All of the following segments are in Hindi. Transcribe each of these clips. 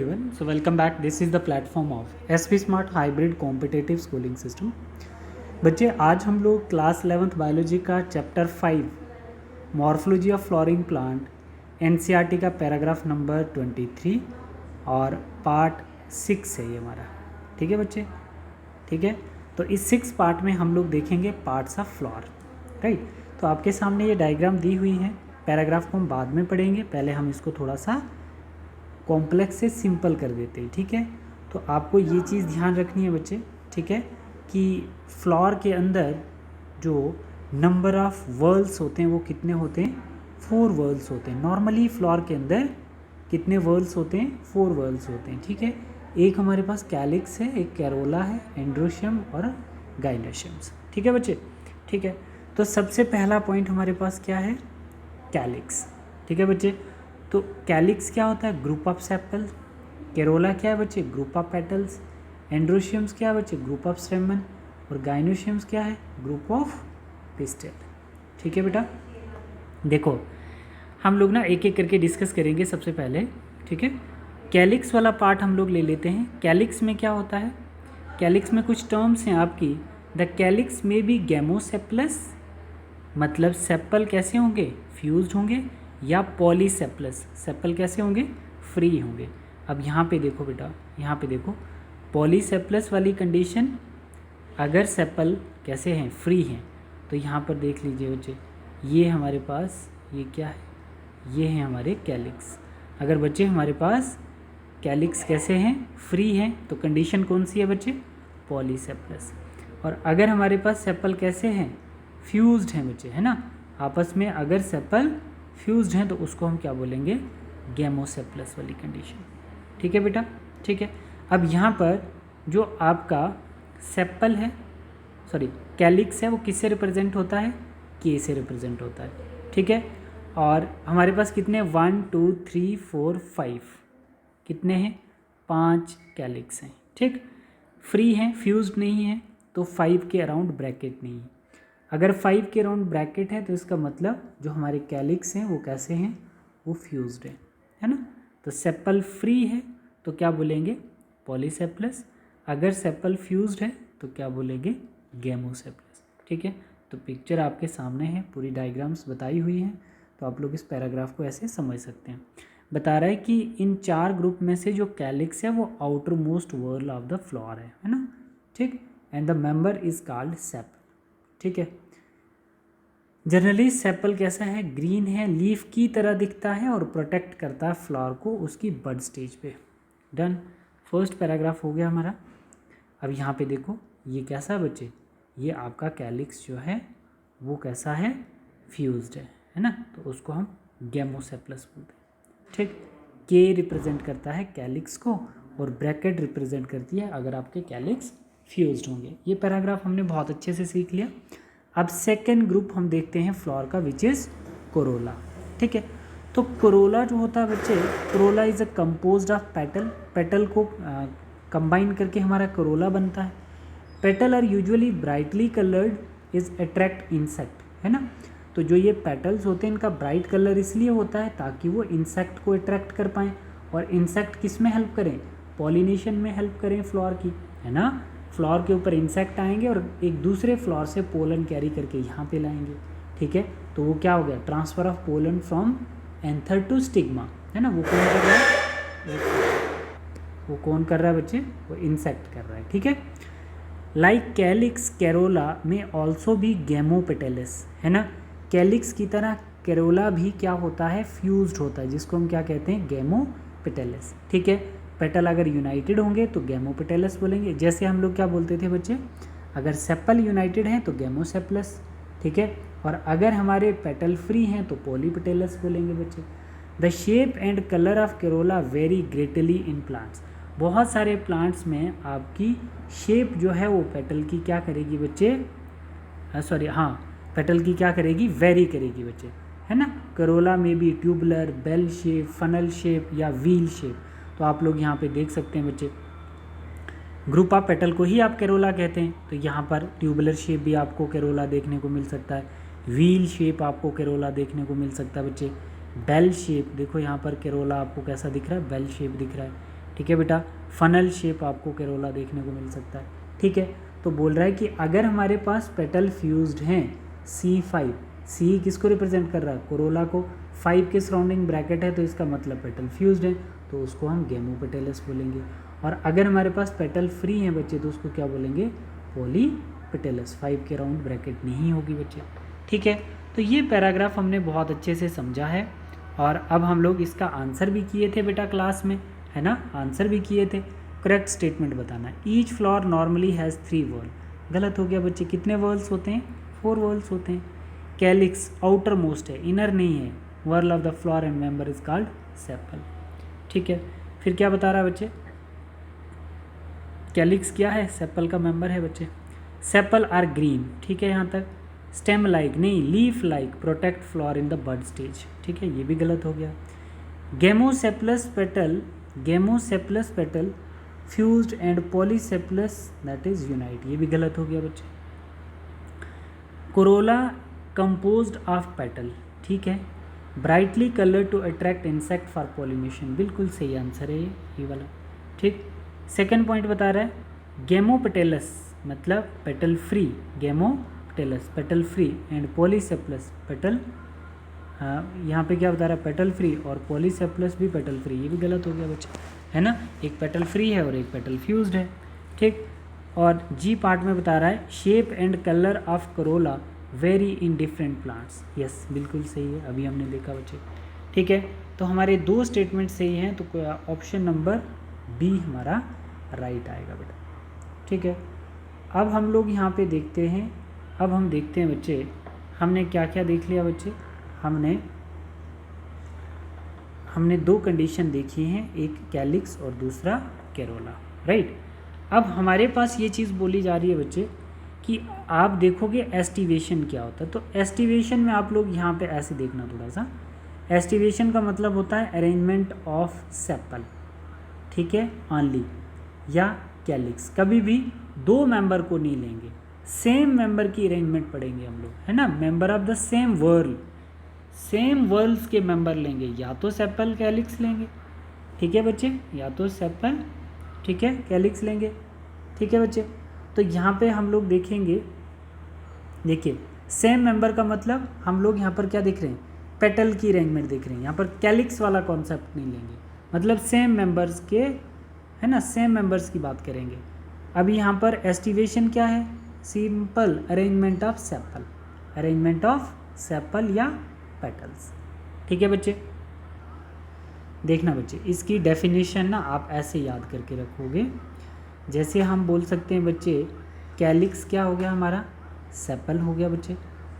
everyone. So welcome back. This is the platform of SV Smart Hybrid Competitive Schooling System. बच्चे आज हम लोग क्लास 11th बायोलॉजी का chapter 5 morphology of flowering plant NCERT का पैराग्राफ नंबर 23 और पार्ट 6 है ये हमारा. ठीक है बच्चे, ठीक है. तो इस 6 पार्ट में हम लोग देखेंगे पार्ट्स ऑफ फ्लोर, राइट. तो आपके सामने ये डायग्राम दी हुई है. पैराग्राफ को हम बाद में पढ़ेंगे, पहले हम इसको थोड़ा सा कॉम्प्लेक्स से सिंपल कर देते हैं. ठीक है. तो आपको ये चीज़ ध्यान रखनी है बच्चे, ठीक है, कि फ्लोर के अंदर जो नंबर ऑफ वर्ल्स होते हैं वो कितने होते हैं, 4 वर्ल्स होते हैं. नॉर्मली फ्लोर के अंदर कितने वर्ल्स होते हैं, 4 वर्ल्स होते हैं. ठीक है. एक हमारे पास कैलिक्स है, एक कैरोला है, एंड्रोशियम और गाइनोशियम्स. ठीक है बच्चे, ठीक है. तो सबसे पहला पॉइंट हमारे पास क्या है, कैलिक्स. ठीक है बच्चे. तो कैलिक्स क्या होता है, ग्रुप ऑफ सेपल. कैरोला क्या है बच्चे, ग्रुप ऑफ पेटल्स. एंड्रोशियम्स क्या है बच्चे, ग्रुप ऑफ स्टेमन. और गाइनोशियम्स क्या है, ग्रुप ऑफ पिस्टल. ठीक है बेटा. देखो हम लोग ना एक एक करके डिस्कस करेंगे. सबसे पहले ठीक है, कैलिक्स वाला पार्ट हम लोग ले लेते हैं. कैलिक्स में क्या होता है, कैलिक्स में कुछ टर्म्स हैं आपकी. द कैलिक्स में बी गैमोसेप्लस, मतलब सेपल कैसे होंगे, फ्यूज्ड होंगे, या पॉलीसेप्लस, सेपल कैसे होंगे, फ्री होंगे. अब यहाँ पे देखो बेटा, यहाँ पे देखो पॉलीसेप्लस वाली कंडीशन, अगर सेपल कैसे हैं, फ्री हैं, तो यहाँ पर देख लीजिए बच्चे, ये हमारे पास ये क्या है, ये है हमारे कैलिक्स. अगर बच्चे हमारे पास कैलिक्स कैसे हैं, फ्री हैं, तो कंडीशन कौन सी है बच्चे, पॉलीसेप्लस. और अगर हमारे पास सेपल कैसे हैं, फ्यूज्ड हैं बच्चे, है ना, आपस में अगर सेपल फ्यूज्ड हैं तो उसको हम क्या बोलेंगे, गैमोसेप्लस वाली कंडीशन. ठीक है बेटा, ठीक है. अब यहाँ पर जो आपका सेपल है, सॉरी कैलिक्स है, वो किससे रिप्रेजेंट होता है, के से रिप्रेजेंट होता है. ठीक है. और हमारे पास कितने, 1 2 3 4 5 कितने हैं, 5 कैलिक्स हैं. ठीक, फ्री हैं, फ्यूज्ड नहीं है, तो 5 के अराउंड ब्रैकेट नहीं है. अगर 5 के अराउंड ब्रैकेट है तो इसका मतलब जो हमारे कैलिक्स हैं वो कैसे हैं, वो फ्यूज्ड है ना. तो सेपल फ्री है तो क्या बोलेंगे, पॉलीसेप्लस. अगर सेपल फ्यूज्ड है तो क्या बोलेंगे, गैमोसेप्लस. ठीक है. तो पिक्चर आपके सामने है, पूरी डायग्राम्स बताई हुई हैं, तो आप लोग इस पैराग्राफ को ऐसे समझ सकते हैं. बता रहा है कि इन 4 ग्रुप में से जो कैलिक्स है वो outer most whorl of the flower है ना. ठीक. And the member is called sepal. ठीक है. जनरली सेपल कैसा है, ग्रीन है, लीफ की तरह दिखता है और प्रोटेक्ट करता है फ्लावर को उसकी बड स्टेज पे. डन. फर्स्ट पैराग्राफ हो गया हमारा. अब यहाँ पे देखो ये कैसा है बच्चे, ये आपका कैलिक्स जो है वो कैसा है, फ्यूज्ड है ना, तो उसको हम गैमोसेप्लस बोलते हैं. ठीक. के रिप्रेजेंट करता है कैलिक्स को और ब्रैकेट रिप्रेजेंट करती है अगर आपके कैलिक्स फ्यूज्ड होंगे. ये पैराग्राफ हमने बहुत अच्छे से सीख लिया. अब सेकेंड ग्रुप हम देखते हैं फ्लोर का, विच इज़ कोरोला. ठीक है. तो कोरोला जो होता है बच्चे, corolla is a composed of petal. Petal को कंबाइन करके हमारा कोरोला बनता है. Petal are usually brightly coloured is attract insect, है ना. तो जो ये पेटल्स होते हैं इनका ब्राइट कलर इसलिए होता है ताकि वो इंसेक्ट को अट्रैक्ट कर पाएँ. और इंसेक्ट किस में हेल्प करें, पॉलिनेशन में हेल्प करें फ्लोर की, है ना. फ्लोर के ऊपर इंसेक्ट आएंगे और एक दूसरे फ्लोर से पोलन कैरी करके यहाँ पे लाएंगे. ठीक है. तो वो क्या हो गया, transfer of pollen from anther to stigma, है ना. वो कौन कर रहा है, वो कौन कर रहा है बच्चे, वो इंसेक्ट कर रहा है. ठीक है. लाइक कैलिक्स कैरोला में ऑल्सो भी गैमोपेटेलस, है ना. कैलिक्स की तरह कैरोला भी क्या होता है, फ्यूज्ड होता है, जिसको हम क्या कहते हैं, गैमोपेटेलस. ठीक है. पेटल अगर यूनाइटेड होंगे तो गैमोपेटेलस बोलेंगे. जैसे हम लोग क्या बोलते थे बच्चे, अगर सेपल यूनाइटेड हैं तो गैमोसेप्लस. ठीक है. और अगर हमारे पेटल फ्री हैं तो पॉलीपेटेलस बोलेंगे बच्चे. The shape and colour of corolla very greatly in plants. बहुत सारे प्लांट्स में आपकी शेप जो है वो पेटल की क्या करेगी बच्चे, पेटल की क्या करेगी, वेरी करेगी बच्चे, है ना. कैरोला में भी tubular, bell shape, funnel shape या व्हील शेप. तो आप लोग यहाँ पे देख सकते हैं बच्चे, ग्रुप ऑफ पेटल को ही आप कैरोला कहते हैं. तो यहाँ पर ट्यूबुलर शेप भी आपको कैरोला देखने को मिल सकता है, व्हील शेप आपको कैरोला देखने को मिल सकता है बच्चे. बेल शेप देखो यहाँ पर कैरोला आपको कैसा दिख रहा है, बेल शेप दिख रहा है. ठीक है बेटा, फनल शेप आपको कैरोला देखने को मिल सकता है। ठीक है, तो बोल रहा है कि अगर हमारे पास पेटल फ्यूज्ड हैं C5, C किसको रिप्रेजेंट कर रहा है, कोरोला को, 5 के सराउंडिंग ब्रैकेट है तो इसका मतलब पेटल फ्यूज्ड है, तो उसको हम गेमोपेटेलस बोलेंगे। और अगर हमारे पास पेटल फ्री हैं बच्चे तो उसको क्या बोलेंगे, पॉलीपेटेलस, 5 के राउंड ब्रैकेट नहीं होगी बच्चे। ठीक है, तो ये पैराग्राफ हमने बहुत अच्छे से समझा है और अब हम लोग इसका आंसर भी किए थे बेटा क्लास में, है ना, आंसर भी किए थे। करेक्ट स्टेटमेंट बताना, each flower normally has 3 wall, गलत हो गया बच्चे, कितने वॉल्स होते हैं, 4 वॉल्स होते हैं। कैलिक्स आउटर मोस्ट है, इनर नहीं है, whorl of the flower and member is called sepal. ठीक है, फिर क्या बता रहा है बच्चे, कैलिक्स क्या है, सेपल का मेंबर है बच्चे। सेपल आर ग्रीन, ठीक है यहाँ तक, स्टेम लाइक नहीं, leaf like, protect flower in the bud stage. ठीक है, ये भी गलत हो गया। Gamosepalous petal fused and polysepalous that is unite, ये भी गलत हो गया बच्चे। कोरोला कंपोज्ड ऑफ पेटल, ठीक है, brightly colour to attract insect for pollination, बिल्कुल सही आंसर है ये वाला। ठीक, सेकंड पॉइंट बता रहा है गेमोपेटेलस मतलब petal free, gamopetalous petal free and polysepalous petal, यहाँ पे क्या बता रहा है, पेटल फ्री और पॉलीसेप्लस भी पेटल फ्री, ये भी गलत हो गया बच्चे, है ना, एक पेटल फ्री है और एक पेटल फ्यूज्ड है। ठीक, और जी पार्ट में बता रहा है shape and colour of Corolla very in different plants, yes बिल्कुल सही है, अभी हमने देखा बच्चे। ठीक है, तो हमारे 2 स्टेटमेंट सही हैं, तो ऑप्शन नंबर बी हमारा राइट आएगा बेटा। ठीक है, अब हम लोग यहाँ पे देखते हैं, अब हम देखते हैं बच्चे हमने क्या क्या देख लिया बच्चे, हमने 2 कंडीशन देखी हैं, एक कैलिक्स और दूसरा कैरोला, राइट। अब हमारे पास ये चीज़ बोली जा रही है बच्चे कि आप देखोगे एस्टिवेशन क्या होता है, तो एस्टिवेशन में आप लोग यहाँ पे ऐसे देखना थोड़ा सा, एस्टिवेशन का मतलब होता है अरेंजमेंट ऑफ सेपल, ठीक है, ऑनली, या कैलिक्स, कभी भी 2 मेंबर को नहीं लेंगे, सेम मेंबर की अरेंजमेंट पढ़ेंगे हम लोग, है ना, member of the same whorl, same whorls के मेंबर लेंगे, या तो सेपल कैलिक्स लेंगे, ठीक है बच्चे, या तो सेपल, ठीक है, कैलिक्स लेंगे। ठीक है बच्चे, तो यहाँ पे हम लोग देखेंगे, देखिए सेम मेंबर का मतलब हम लोग यहाँ पर क्या देख रहे हैं, पेटल की अरेंजमेंट देख रहे हैं, यहाँ पर कैलिक्स वाला कॉन्सेप्ट नहीं लेंगे, मतलब सेम मेंबर्स के, है ना, सेम मेंबर्स की बात करेंगे। अभी यहाँ पर एस्टिवेशन क्या है, simple arrangement of sepal, arrangement of sepal या पेटल्स। ठीक है बच्चे, देखना बच्चे इसकी डेफिनेशन ना आप ऐसे याद करके रखोगे, जैसे हम बोल सकते हैं बच्चे कैलिक्स क्या हो गया हमारा, सेपल हो गया बच्चे,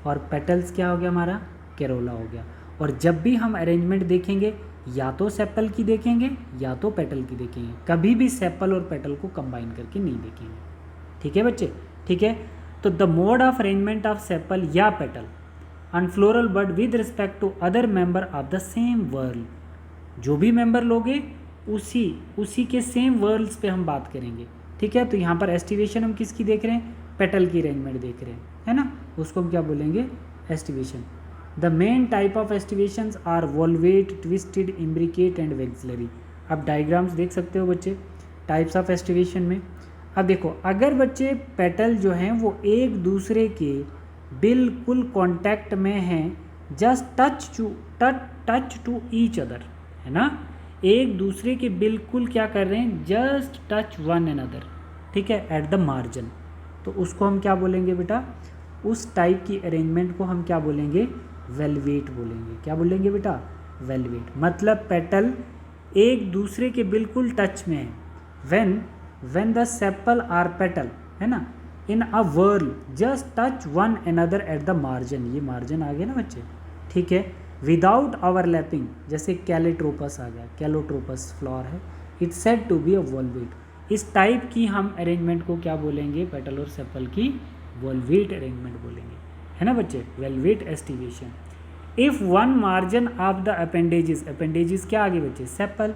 और पेटल्स क्या हो गया हमारा, कैरोला हो गया। और जब भी हम अरेंजमेंट देखेंगे या तो सेपल की देखेंगे या तो पेटल की देखेंगे, कभी भी सेपल और पेटल को कंबाइन करके नहीं देखेंगे। ठीक है बच्चे, ठीक है, तो the mode of arrangement of sepal या petal on floral bud with respect to other member of the same whorl, जो भी मेंबर लोगे उसी के सेम वर्ल्स पे हम बात करेंगे। ठीक है, तो यहाँ पर एस्टिवेशन हम किसकी देख रहे हैं, पेटल की अरेंजमेंट देख रहे हैं, है ना, उसको हम क्या बोलेंगे, aestivation. The main type of aestivations are valvate, twisted, imbricate and vexillary. अब डायग्राम्स देख सकते हो बच्चे टाइप्स ऑफ एस्टिवेशन में। अब देखो अगर बच्चे पेटल जो हैं वो एक दूसरे के बिल्कुल कांटेक्ट में हैं, just touch to each other, है ना, एक दूसरे के बिल्कुल क्या कर रहे हैं, जस्ट टच वन अनदर, ठीक है, एट द मार्जिन, तो उसको हम क्या बोलेंगे बेटा, उस टाइप की अरेंजमेंट को हम क्या बोलेंगे, वेलवेट बोलेंगे। क्या बोलेंगे बेटा, वेलवेट, मतलब पेटल एक दूसरे के बिल्कुल टच में है, when the sepal are petal, है ना, in a whorl just touch one another at the margin, ये मार्जिन आ गया ना बच्चे, ठीक है, विदाउट ओवरलैपिंग, जैसे कैलिट्रोपस आ गया, कैलोट्रोपस फ्लावर है, it's said to be a valvate. इस टाइप की हम अरेंजमेंट को क्या बोलेंगे, पेटल और सेपल की वोल्वेट अरेंजमेंट बोलेंगे, है ना बच्चे, velvet aestivation. If one margin of the appendages क्या आगे बच्चे, sepal,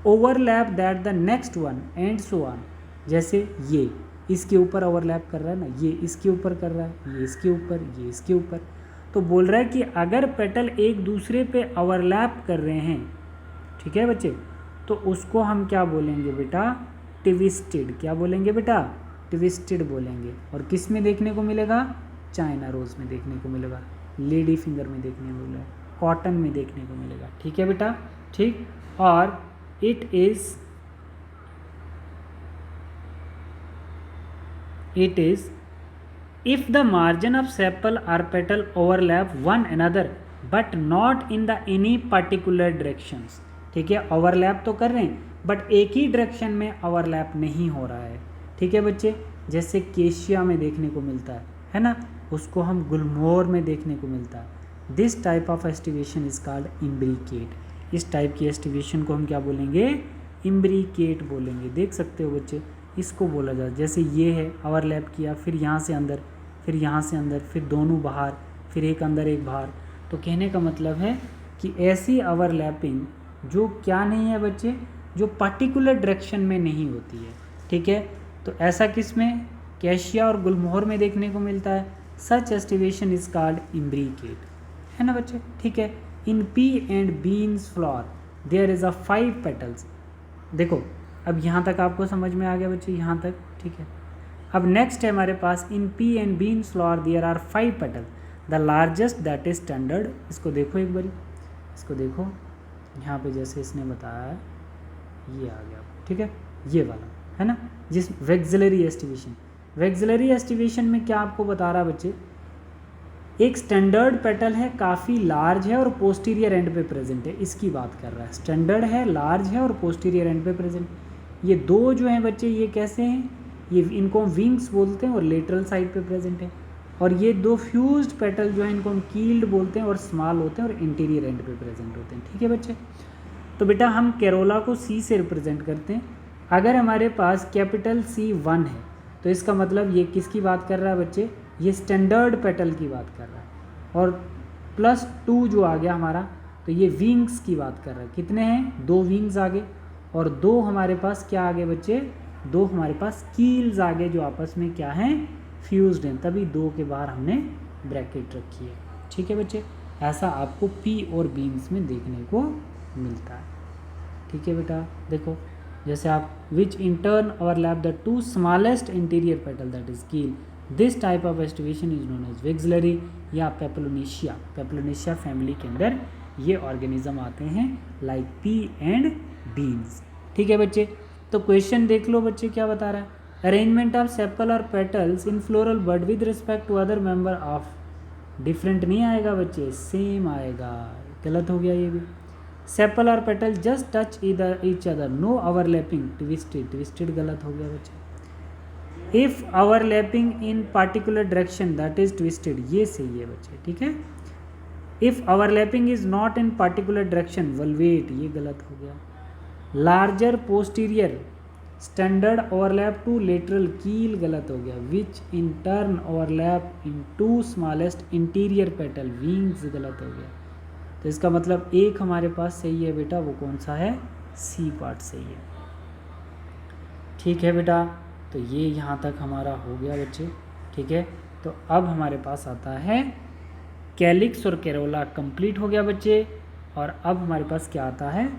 overlap that the next one and so on, जैसे ये इसके ऊपर ओवरलैप कर रहा है ना, ये इसके ऊपर कर रहा है, ये इसके ऊपर, ये इसके ऊपर, तो बोल रहा है कि अगर पेटल एक दूसरे पे ओवरलैप कर रहे हैं, ठीक है बच्चे, तो उसको हम क्या बोलेंगे बेटा, ट्विस्टेड। क्या बोलेंगे बेटा, ट्विस्टेड बोलेंगे। और किस में देखने को मिलेगा, चाइना रोज़ में देखने को मिलेगा, लेडी फिंगर में देखने को मिलेगा, कॉटन में देखने को मिलेगा। ठीक है बेटा, ठीक। और it is if the margin of sepal or petal overlap one another but not in the any particular directions। ठीक है, ओवरलैप तो कर रहे हैं बट एक ही डायरेक्शन में ओवरलैप नहीं हो रहा है। ठीक है बच्चे, जैसे केशिया में देखने को मिलता है ना, उसको हम गुलमोहर में देखने को मिलता है। This type of aestivation is called imbricate. इस टाइप की एस्टिवेशन को हम क्या बोलेंगे, इम्ब्रिकेट बोलेंगे। देख सकते हो बच्चे, इसको बोला जाए, जैसे ये है ओवरलैप किया, फिर यहाँ से अंदर, फिर यहाँ से अंदर, फिर दोनों बाहर, फिर एक अंदर एक बाहर। तो कहने का मतलब है कि ऐसी ओवरलैपिंग जो क्या नहीं है बच्चे, जो पर्टिकुलर डायरेक्शन में नहीं होती है। ठीक है, तो ऐसा किस में, कैशिया और गुलमोहर में देखने को मिलता है। Such aestivation is called imbricate, है ना बच्चे। ठीक है, in pea and beans flower there is a 5 petals. देखो अब यहाँ तक आपको समझ में आ गया बच्चे, यहाँ तक। ठीक है, अब नेक्स्ट है हमारे पास, in pea and beans flower there are 5 petal, the largest that is standard. इसको देखो एक बारी, इसको देखो यहाँ पे, जैसे इसने बताया है, ये आ गया। ठीक है, ये वाला है ना, जिस वेक्सिलरी एस्टिवेशन। वेक्सिलरी एस्टिवेशन में क्या आपको बता रहा बच्चे, एक स्टैंडर्ड पेटल है, काफ़ी लार्ज है और पोस्टीरियर एंड पे प्रेजेंट है, इसकी बात कर रहा है। स्टैंडर्ड है, लार्ज है और पोस्टीरियर एंड पे प्रेजेंट। ये दो जो हैं बच्चे, ये कैसे हैं, ये इनको विंग्स बोलते हैं और लेटरल साइड पे प्रेजेंट है। और ये दो फ्यूज्ड पेटल जो हैं, इनको हम कील्ड बोलते हैं और स्मॉल होते हैं और इंटीरियर एंड पे प्रेजेंट होते हैं। ठीक है बच्चे, तो बेटा हम कैरोला को सी से रिप्रेजेंट करते हैं। अगर हमारे पास कैपिटल C1 है तो इसका मतलब ये किसकी बात कर रहा है बच्चे, ये स्टैंडर्ड पेटल की बात कर रहा है। और +2 जो आ गया हमारा, तो ये विंग्स की बात कर रहा है। कितने हैं, 2 विंग्स आगे, और 2 हमारे पास क्या आगे बच्चे, 2 हमारे पास कील्स आगे, जो आपस में क्या हैं, फ्यूज्ड हैं। तभी 2 के बाहर हमने ब्रैकेट रखी है। ठीक है बच्चे, ऐसा आपको पी और बीन्स में देखने को मिलता है। ठीक है बेटा, देखो जैसे आप which in turn overlap the 2 smallest interior petal that is keel. This type of aestivation is known as vexillary या पेप्लोनेशिया। पेप्लोनेशिया फैमिली के अंदर ये ऑर्गेनिज्म आते हैं, लाइक पी एंड बीन्स। ठीक है बच्चे, तो क्वेश्चन देख लो बच्चे क्या बता रहा है, अरेंजमेंट ऑफ सेपल और petals in floral bud with respect to other member of. Different नहीं आएगा बच्चे, सेम आएगा। गलत हो गया ये भी। सेपल और petal just touch each other, no overlapping, twisted. Twisted गलत हो गया बच्चे। If overlapping in particular direction that is twisted, ये सही है बच्चे। ठीक है, if overlapping is not in particular direction valvate, ये गलत हो गया। Larger posterior standard overlap to lateral keel, गलत हो गया। Which in turn overlap in 2 smallest interior petal wings, गलत हो गया। तो इसका मतलब एक हमारे पास सही है बेटा, वो कौन सा है, सी पार्ट सही है। ठीक है बेटा, तो ये यहाँ तक हमारा हो गया बच्चे। ठीक है, तो अब हमारे पास आता है कैलिक्स और कैरोला, कंप्लीट हो गया बच्चे। और अब हमारे पास क्या आता है,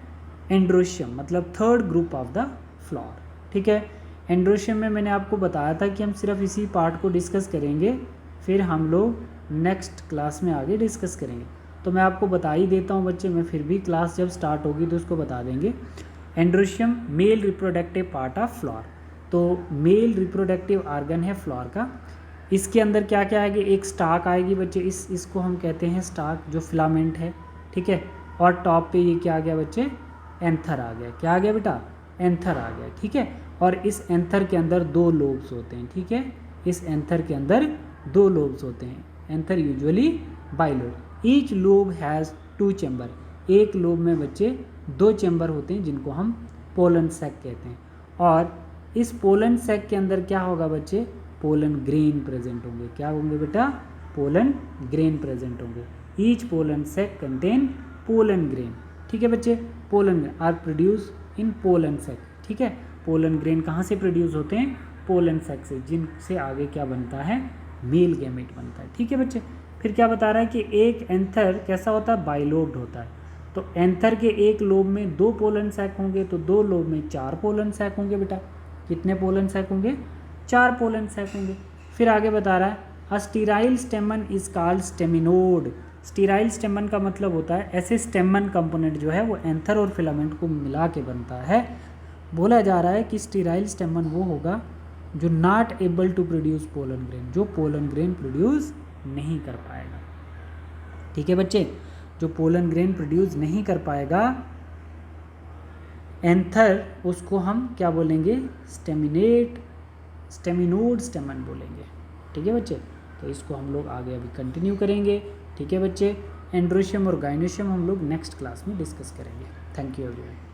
एंड्रोशियम, मतलब third group of the flower. ठीक है, एंड्रोशियम में मैंने आपको बताया था कि हम सिर्फ इसी पार्ट को डिस्कस करेंगे, फिर हम लोग नेक्स्ट क्लास में आगे डिस्कस करेंगे। तो मैं आपको बता ही देता हूँ बच्चे, मैं फिर भी क्लास जब स्टार्ट होगी तो उसको बता देंगे। Androecium male reproductive part of flower, तो मेल रिप्रोडक्टिव ऑर्गन है फ्लावर का। इसके अंदर क्या क्या आएगी, एक स्टाक आएगी बच्चे, इसको हम कहते हैं स्टाक, जो फिलामेंट है। ठीक है, और टॉप पे ये क्या आ गया बच्चे, एंथर आ गया। क्या आ गया बेटा, एंथर आ गया। ठीक है, और इस एंथर के अंदर 2 लोब्स होते हैं। ठीक है, इस एंथर के अंदर 2 लोब्स होते हैं। Anther usually bilobe. Each lobe has 2 chamber, एक लोब में बच्चे 2 चैम्बर होते हैं, जिनको हम पोलन सैक कहते हैं। और इस पोलन सैक के अंदर क्या होगा बच्चे, पोलन ग्रेन प्रेजेंट होंगे। क्या होंगे बेटा, पोलन ग्रेन प्रेजेंट होंगे। Each pollen sac contain pollen grain. ठीक है बच्चे, pollen grain are produce in pollen sac. ठीक है, पोलन ग्रेन कहाँ से प्रोड्यूस होते हैं, पोलन सैक से, जिनसे आगे क्या बनता है, मेल गैमेट बनता है। ठीक है बच्चे, फिर क्या बता रहा है कि एक एंथर कैसा होता है, बाइलोब्ड होता है। तो एंथर के एक लोब में 2 पोलन सैक होंगे, तो 2 लोब में 4 पोलन सैक होंगे बेटा। कितने पोलन सैक होंगे? 4 पोलन सैक होंगे। फिर आगे बता रहा है a sterile stamen is called staminode. Sterile stamen का मतलब होता है ऐसे स्टेमन कंपोनेंट जो है वो एंथर और फिलामेंट को मिला के बनता है। बोला जा रहा है कि स्टीराइल स्टेमन वो होगा जो not able to produce pollen grain, जो पोलन ग्रेन प्रोड्यूस नहीं कर पाएगा। ठीक है बच्चे, जो पोलन ग्रेन प्रोड्यूस नहीं कर पाएगा एंथर, उसको हम क्या बोलेंगे? स्टेमिनोड स्टेमन बोलेंगे। ठीक है बच्चे, तो इसको हम लोग आगे अभी कंटिन्यू करेंगे। ठीक है बच्चे, एंड्रोशियम और गाइनोशियम हम लोग नेक्स्ट क्लास में डिस्कस करेंगे। Thank you everyone.